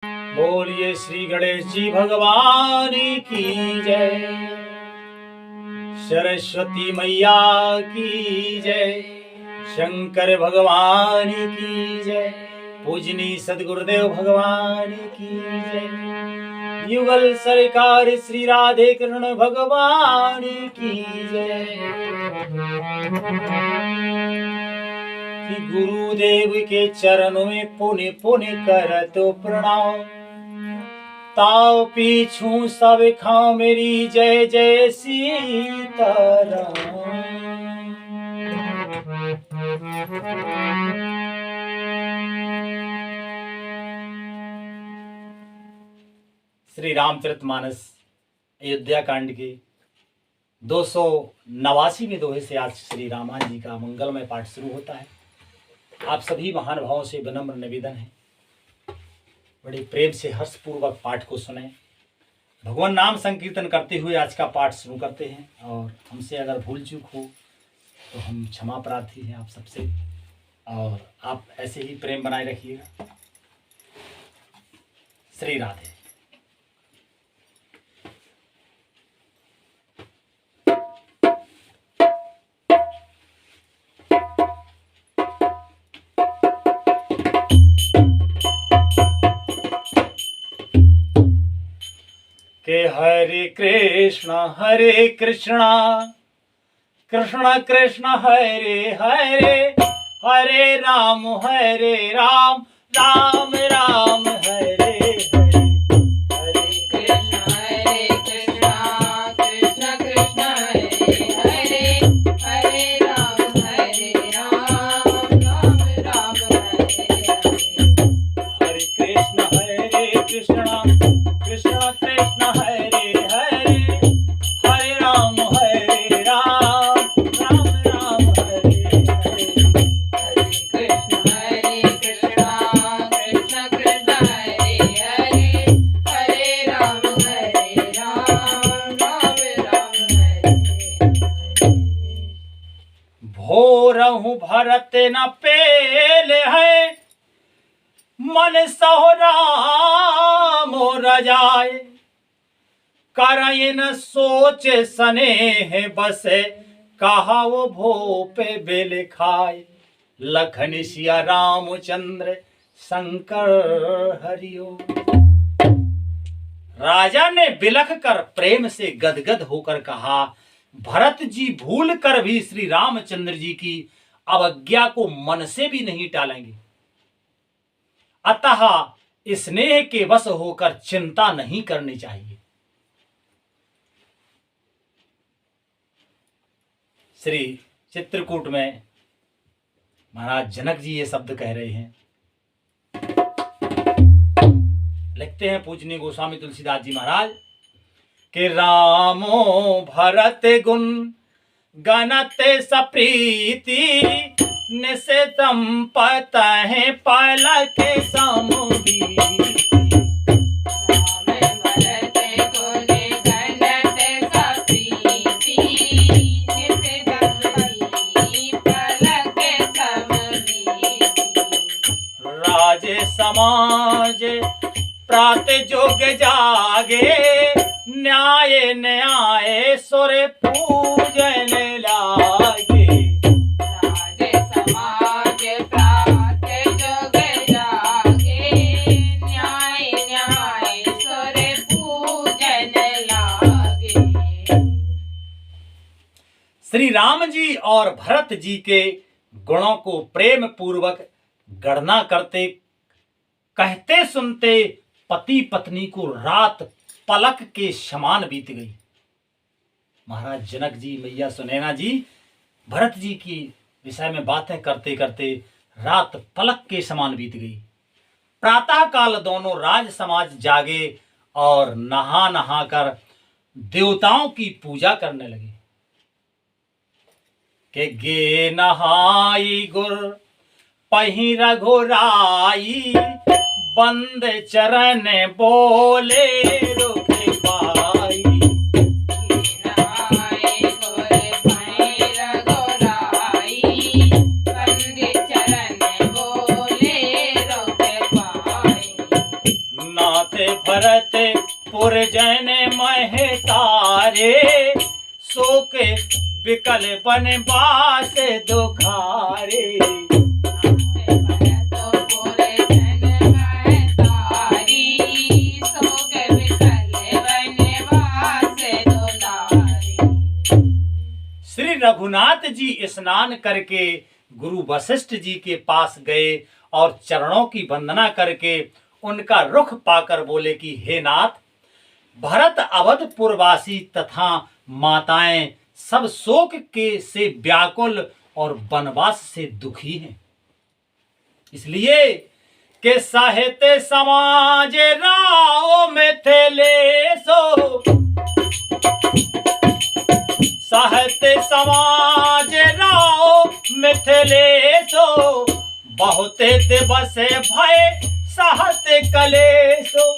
बोलिए श्री गणेश जी भगवान की जय, सरस्वती मैया की जय, शंकर भगवान की जय, पूजनी सदगुरुदेव भगवान की जय, युगल सरकार श्री राधे कृष्ण भगवान की जय। कि गुरुदेव के चरणों में पुण्य पुण्य करतो प्रणाम, ताव पीछू सब खाओ मेरी जय जय सीताराम। श्री रामचरितमानस अयोध्या कांड के 289वें दोहे से आज श्री रामायण जी का मंगलमय पाठ शुरू होता है। आप सभी महानुभावों से विनम्र निवेदन है, बड़े प्रेम से हर्षपूर्वक पाठ को सुने, भगवान नाम संकीर्तन करते हुए आज का पाठ शुरू करते हैं। और हमसे अगर भूल चूक हो तो हम क्षमा प्रार्थी हैं आप सबसे, और आप ऐसे ही प्रेम बनाए रखिएगा। श्री राधे। के हरे कृष्णा कृष्ण कृष्ण हरे हरे, हरे राम राम राम हरे हरे। हरे कृष्ण कृष्ण कृष्ण हरे हरे, हरे राम राम राम हरे हरे। हरे कृष्ण कृष्ण कृष्ण हरे हरे, हरे राम राम राम हरे हरे। हरे कृष्ण कृष्ण कृष्ण हरे हरे, हरे राम राम हरे हरे। भोरहु भरत न पेल है, मन सहो राम रजाए, करइन सोच स्नेह बसे, कहा वो भोपे बेल खाए। लखन सिया रामचंद्र शंकर हरिओ। राजा ने बिलख कर प्रेम से गदगद होकर कहा, भरत जी भूल कर भी श्री रामचंद्र जी की अवज्ञा को मन से भी नहीं टालेंगे, अतः स्नेह के वश होकर चिंता नहीं करनी चाहिए। श्री चित्रकूट में महाराज जनक जी ये शब्द कह रहे हैं। लिखते हैं पूजनीय गोस्वामी तुलसीदास जी महाराज कि रामो भरत गुण गणते सप्रीति, निशितम पतहि पलक समुदीति। राम भरत गुण गणते सप्रीति, निशितम पलक समुदीति। राजे समाज प्रात जोग जागे, न्याय न्याय सुर पूजन लागे। राजे समाज प्रात जोग जागे, न्याय न्याय सुर पूजन लागे। श्री राम जी और भरत जी के गुणों को प्रेम पूर्वक गणना करते, कहते सुनते पति पत्नी को रात पलक के समान बीत गई। महाराज जनक जी, मैया सुनैना जी भरत जी की विषय में बातें करते करते रात पलक के समान बीत गई। प्रातः काल दोनों राज समाज जागे और नहा नहा कर देवताओं की पूजा करने लगे। के गे नहाई गुर पही रघुराई, बंद चरण बोले रुके पाई। नहाए गुर पहि रघुराई, बंद चरण बोले रुक पाई। भरत पुरजन मह तारे, शोक विकल बनवास दुखारे। श्री रघुनाथ जी स्नान करके गुरु वशिष्ठ जी के पास गए और चरणों की वंदना करके उनका रुख पाकर बोले कि हे नाथ, भरत अवधपुरवासी तथा माताएं सब शोक के से व्याकुल और वनवास से दुखी हैं, इसलिए कि साहित्य समाज राव मिथिलेशो, साहित्य समाज राव मिथिलेशो, बहुत दिवस भय सहत कलेशो।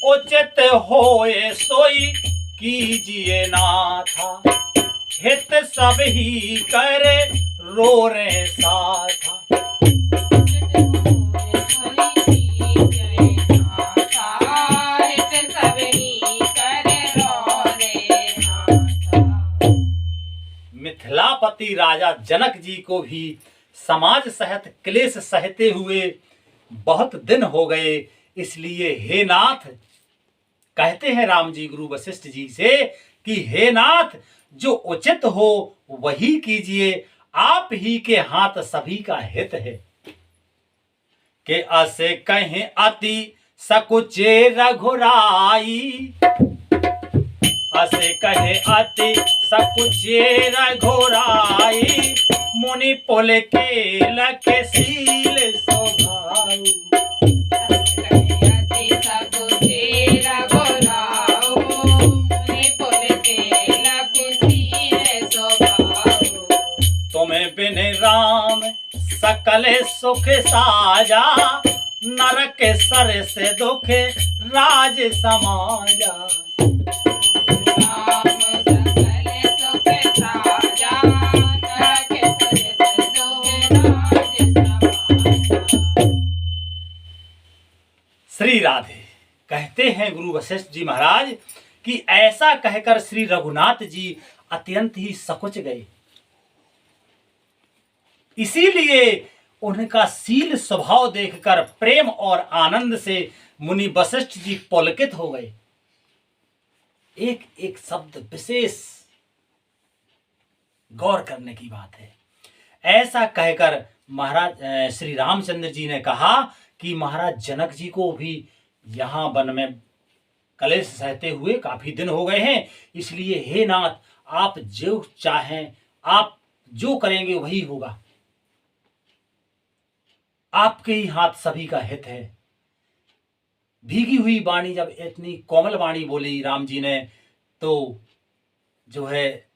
उचित होए सोई कीजिए नाथा, हित सब ही करे रो रे साथा। मिथिलापति राजा जनक जी को भी समाज सहित क्लेश सहते हुए बहुत दिन हो गए, इसलिए हे नाथ, कहते हैं राम जी गुरु वशिष्ठ जी से कि हे नाथ, जो उचित हो वही कीजिए, आप ही के हाथ सभी का हित है। के असे कहें अति सकुचे रघुराई, असे कहे अति सकुचे रघुराई, मुनि पुल के लखे सील स्वभाव। तुम्हें बिन राम सकल सुख साजा, नरक सर से दुख राज समाजा। श्री राधे। कहते हैं गुरु वशिष्ठ जी महाराज कि ऐसा कहकर श्री रघुनाथ जी अत्यंत ही सकुच गए, इसीलिए उनका शील स्वभाव देखकर प्रेम और आनंद से मुनि वशिष्ठ जी पुलकित हो गए। एक एक शब्द विशेष गौर करने की बात है। ऐसा कहकर महाराज श्री रामचंद्र जी ने कहा कि महाराज जनक जी को भी यहाँ वन में कलेश सहते हुए काफी दिन हो गए हैं, इसलिए हे नाथ, आप जो चाहें, आप जो करेंगे वही होगा, आपके ही हाथ सभी का हित है। भीगी हुई वाणी जब इतनी कोमल वाणी बोली राम जी ने, तो जो है,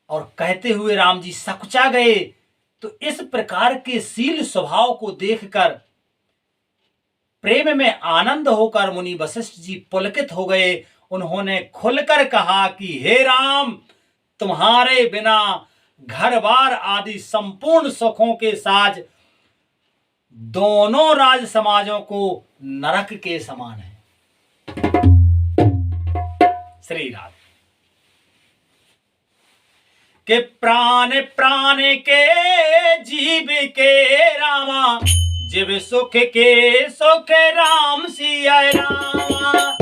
और कहते हुए राम जी सकुचा गए। तो इस प्रकार के शील स्वभाव को देखकर प्रेम में आनंद होकर मुनि वशिष्ठ जी पुलकित हो गए। उन्होंने खुलकर कहा कि हे राम, तुम्हारे बिना घर बार आदि संपूर्ण सुखों के साज दोनों राज समाजों को नरक के समान है। श्री राधे। के प्राण प्राण के जीव के रामा, जीव सुख के सुख राम सिया रामा।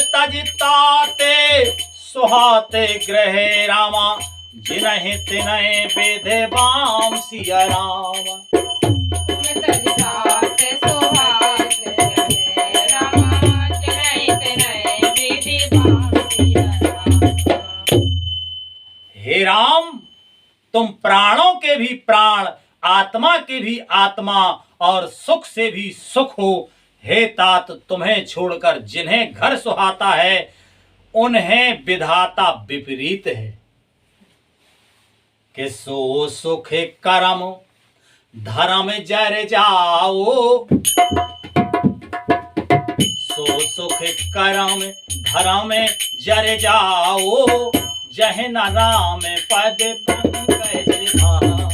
तजताते सुहाते ग्रह रामा, जिन्हें तिन्हें बेधे बाम सिया रामा। हे राम, तुम प्राणों के भी प्राण, आत्मा के भी आत्मा और सुख से भी सुख हो। हे तात, तुम्हें छोड़कर जिन्हें घर सुहाता है उन्हें विधाता विपरीत है। कि सो सुख कर्म धर्म जर जाओ, सो सुख करम धर्म जर जाओ, जह न राम पद पंकज भाओ।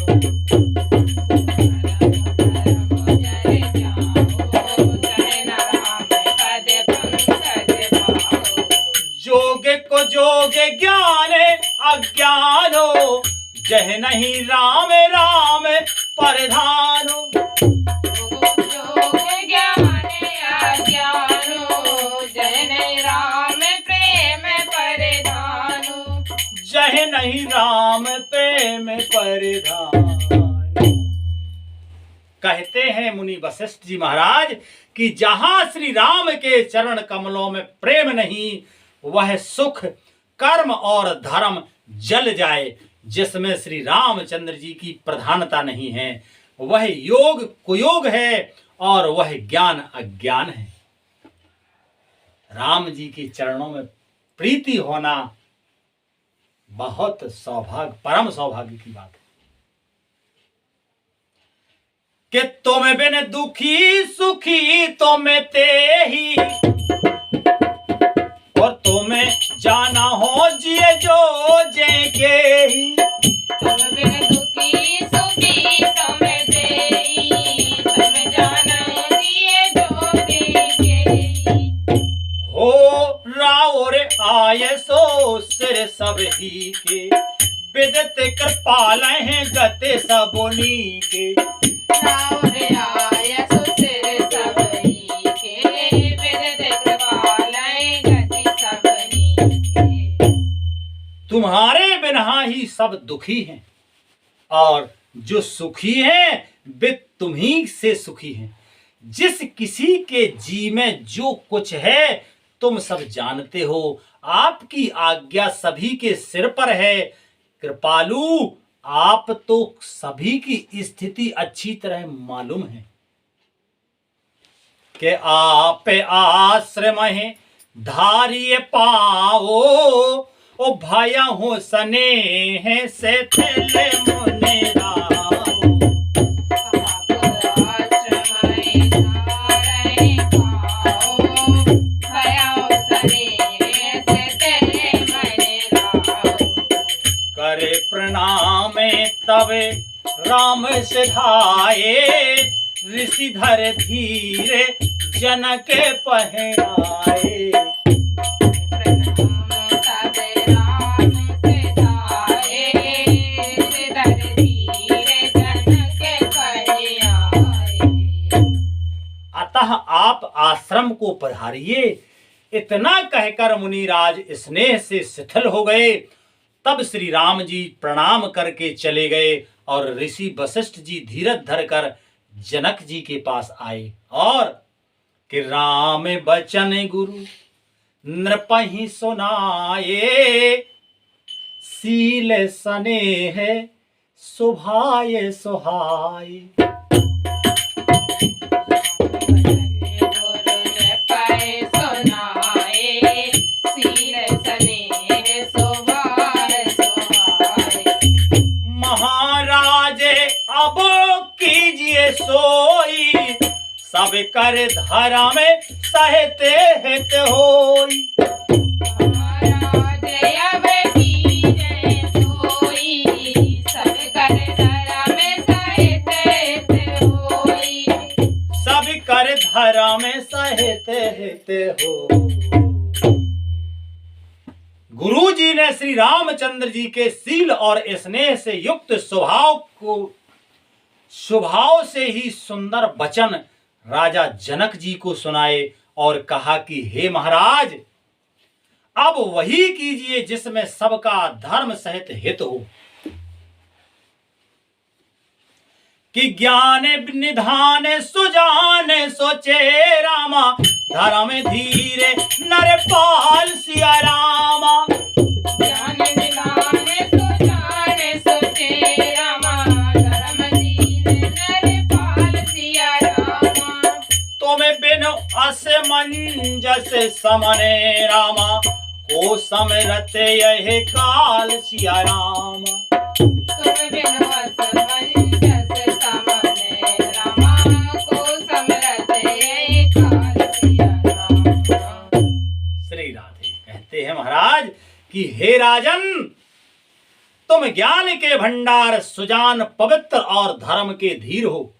जोग को जोग ज्ञान अज्ञानो, जह नहीं राम राम परधानो। जह नहीं राम प्रेम परिधान। कहते हैं मुनि वशिष्ठ जी महाराज कि जहां श्री राम के चरण कमलों में प्रेम नहीं, वह सुख कर्म और धर्म जल जाए। जिसमें श्री रामचंद्र जी की प्रधानता नहीं है, वह योग कुयोग है और वह ज्ञान अज्ञान है। राम जी के चरणों में प्रीति होना बहुत सौभाग्य, परम सौभाग्य की बात है। कि तुम बिन दुखी सुखी तुम ते ही, और तुम्हें जाना हो जिए जो जे के ही। तुम बिन दुखी सुखी तुम ते ही, तुम जाना हो जिए जो जे के ही। हो राव रे आय सो सिर सब ही के, विदत कृपाल हैं गते सबनी के। राव रे आय सो सिर सब ही के, विदत कृपाल हैं गति सबनी के। तुम्हारे बिना ही सब दुखी हैं, और जो सुखी हैं वे तुम्ही से सुखी हैं। जिस किसी के जी में जो कुछ है तुम सब जानते हो। आपकी आज्ञा सभी के सिर पर है। कृपालु, आप तो सभी की स्थिति अच्छी तरह मालूम है कि आप आश्रम धारिये पाओ, ओ भया हो स्नेह से थेले मुने राओ। करे प्रणाम तवे राम सिधाए, ऋषिधर धीरे जनक पहराए। अतः आप आश्रम को पधारिए। इतना कहकर मुनिराज स्नेह से शिथिल हो गए। तब श्री राम जी प्रणाम करके चले गए और ऋषि वशिष्ठ जी धीरज धरकर जनक जी के पास आए और कि राम बचन गुरु नृपहि सुनाए, सील स्नेह सुभाए सुहाए। सोई सब कर धरा में सहते हित होई। महाराज अब कीजे सोई, सब कर धरा में सहते हित होई। सब कर धरा में सहते हित हो। गुरु जी ने श्री रामचंद्र जी के शील और स्नेह से युक्त स्वभाव से ही सुंदर वचन राजा जनक जी को सुनाए और कहा कि हे महाराज, अब वही कीजिए जिसमें सबका धर्म सहित हित हो। कि ज्ञान निधान सुजान सोचे रामा, धर्म धीरे नरपाल सिया रामा। ज्ञान निधान सुजान सोचे रामा, धर्म धीरे नरपाल सिया रामा। तुम बिन असमंजस समने रामा, को समरत यह काल सिया रामा। तुम बिन असमंजस समने राजन, तुम ज्ञान के भंडार, सुजान, पवित्र और धर्म के धीर हो।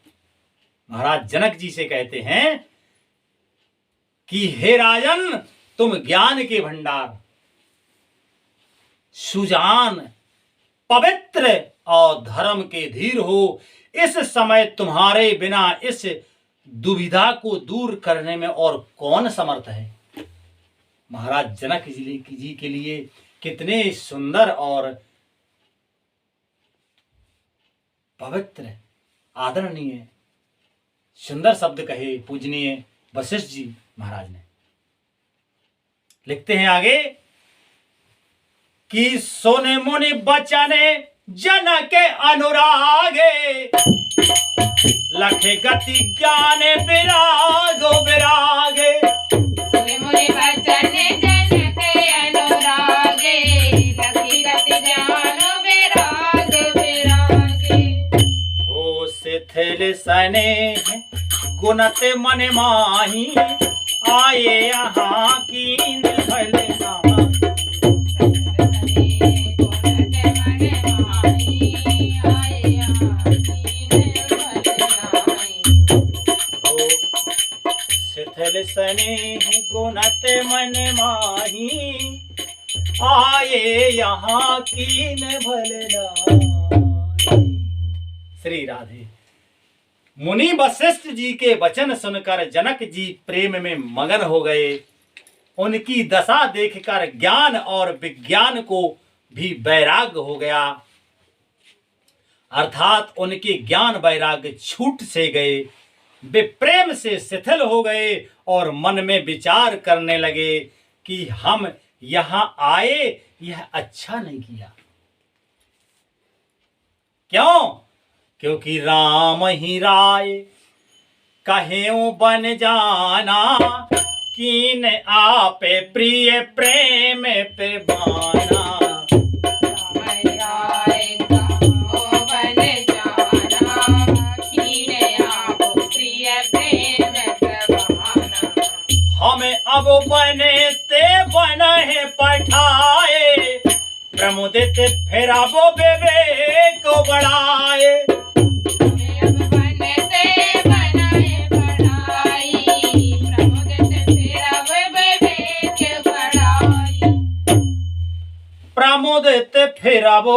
महाराज जनक जी से कहते हैं कि हे राजन, तुम ज्ञान के भंडार, सुजान, पवित्र और धर्म के धीर हो। इस समय तुम्हारे बिना इस दुविधा को दूर करने में और कौन समर्थ है। महाराज जनक जी के लिए कितने सुंदर और पवित्र, आदरणीय, सुंदर शब्द कहे पूजनीय वशिष्ठ जी महाराज ने। लिखते हैं आगे कि सोने मुनि बचने जनक अनुरागे, लखे गति ज्ञान विरागो विरागे। सुने मुनि बचन जनक अनुरागे, लखी गति ज्ञान विराग विरागे। ओ शिथिल स्नेह गुणत मन माही, आए यहाँ कीन भले नाही। शिथिल स्नेह गुणत मन माही, आए यहाँ कीन भले नाही। श्री राधे। मुनि वशिष्ठ जी के वचन सुनकर जनक जी प्रेम में मगन हो गए। उनकी दशा देखकर ज्ञान और विज्ञान को भी वैराग्य हो गया, अर्थात उनके ज्ञान वैराग्य छूट से गए। वे प्रेम से शिथिल हो गए और मन में विचार करने लगे कि हम यहां आए यह अच्छा नहीं किया। क्यों? क्योंकि राम ही राय कहेऊ बन जाना, कीन आपे प्रिय प्रेम पे बाना। हमें अब बने ते बने पठाए, प्रमुदित फिर अब विवेक बढ़ाए। प्रमुदित फिर अब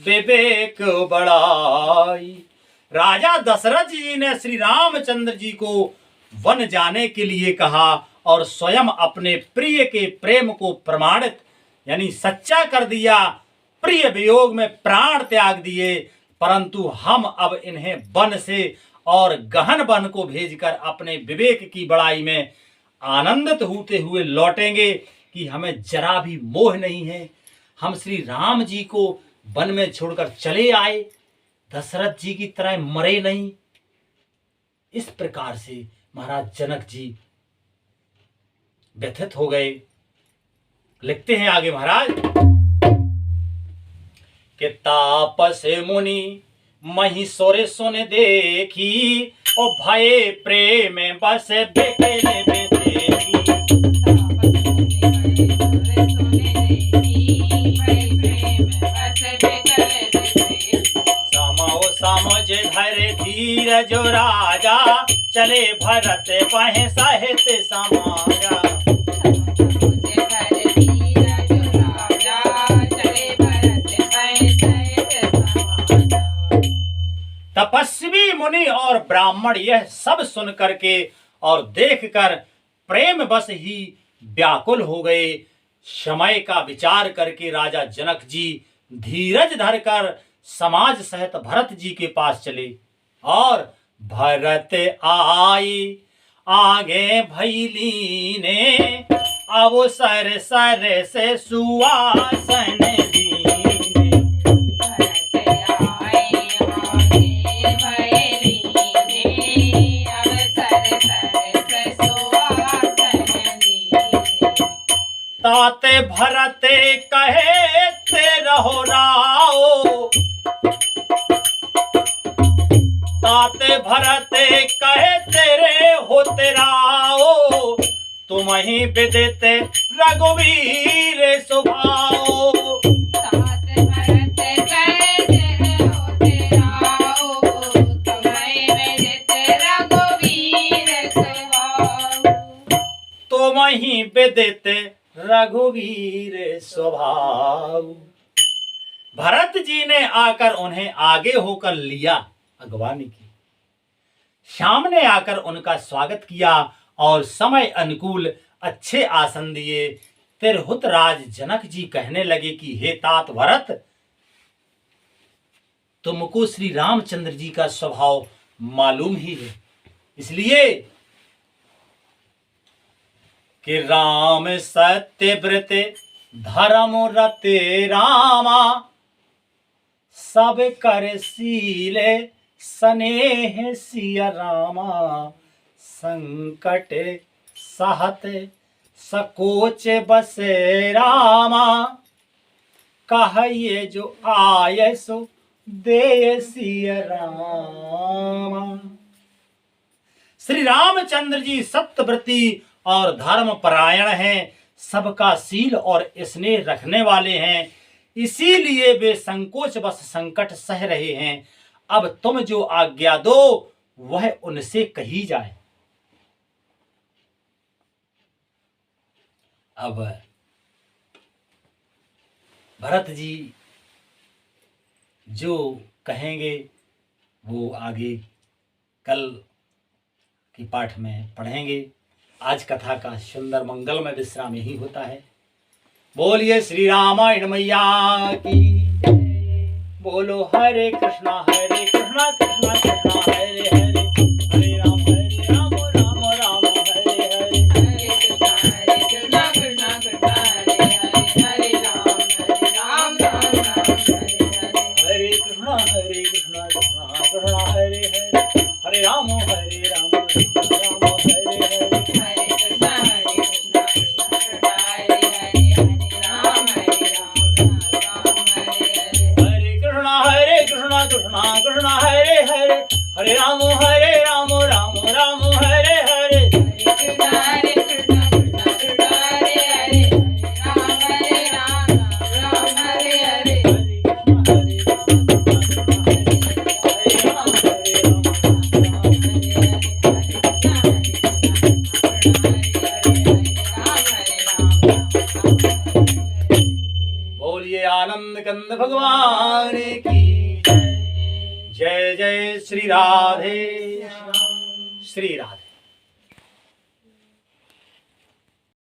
विवेक बढ़ाई। राजा दशरथ जी ने श्री रामचंद्र जी को वन जाने के लिए कहा और स्वयं अपने प्रिय के प्रेम को प्रमाणित यानी सच्चा कर दिया। प्रिय वियोग में प्राण त्याग दिए, परंतु हम अब इन्हें वन से और गहन वन को भेजकर अपने विवेक की बड़ाई में आनंदित होते हुए लौटेंगे कि हमें जरा भी मोह नहीं है। हम श्री राम जी को वन में छोड़कर चले आए, दशरथ जी की तरह मरे नहीं। इस प्रकार से महाराज जनक जी व्यथित हो गए। लिखते हैं आगे महाराज कि तापस मुनि मही सोरे सुन देखी, ओ भय प्रेम बस बेकेले बेदेखी। समाओ समझ धर धीर जो राजा, चले भरत पहे साहित समाजा। तपस्वी मुनि और ब्राह्मण यह सब सुन करके और देखकर प्रेम बस ही व्याकुल हो गए। समय का विचार करके राजा जनक जी धीरज धरकर समाज सहित भरत जी के पास चले और भरत आई आगे भैली ने, अवसर सर से सुवासन दीने। ताते भरते कहे ते रहो राओ, ताते भरते कहे तेरे हो तेराओ, तुम ही विदित रघुवीर स्वभाव। सात भरत कह होते आओ, तुम्हें विदित रघुवीर स्वभाव। तो वहीं विदित रघुवीर स्वभाव। भरत जी ने आकर उन्हें आगे होकर लिया, अगवानी की। श्याम ने आकर उनका स्वागत किया और समय अनुकूल अच्छे आसन दिए। तिरहुत राज जनक जी कहने लगे कि हे तात भरत, तुमको श्री रामचंद्र जी का स्वभाव मालूम ही है, इसलिए कि राम सत्य व्रत धर्म रते रामा, सब कर सीले स्नेह सिया रामा। संकट सहत सकोच बसे रामा, कहिए जो आय सो दे सिया रामा। श्री रामचंद्र जी सत्यव्रती और धर्म परायण हैं, सबका सील और स्नेह रखने वाले हैं, इसीलिए वे संकोच बस संकट सह रहे हैं। अब तुम जो आज्ञा दो वह उनसे कही जाए। अब भरत जी जो कहेंगे वो आगे कल की पाठ में पढ़ेंगे। आज कथा का सुंदर मंगलमय विश्राम यही होता है। बोलिए श्री रामायण मैया की जय। बोलो हरे कृष्णा कृष्णा कृष्णा हरे हरे, हरे राम राम राम हरे हरे। हरे कृष्णा कृष्णा कृष्णा हरे हरे, हरे राम राम हरे हरे। हरे कृष्णा कृष्णा कृष्णा हरे हरे, हरे राम राम राम हरे हरे। हरे कृष्णा कृष्णा कृष्णा हरे हरे, हरे राम राम हरे हरे। हरे कृष्णा कृष्णा कृष्णा हरे हरे, हरे राम राम राम हरे हरे। हरे कृष्णा कृष्णा कृष्णा हरे हरे, हरे राम राम हरे हरे। बोलिए आनंद कंद भगवान की जय। जय जय श्री राधे श्री राधे।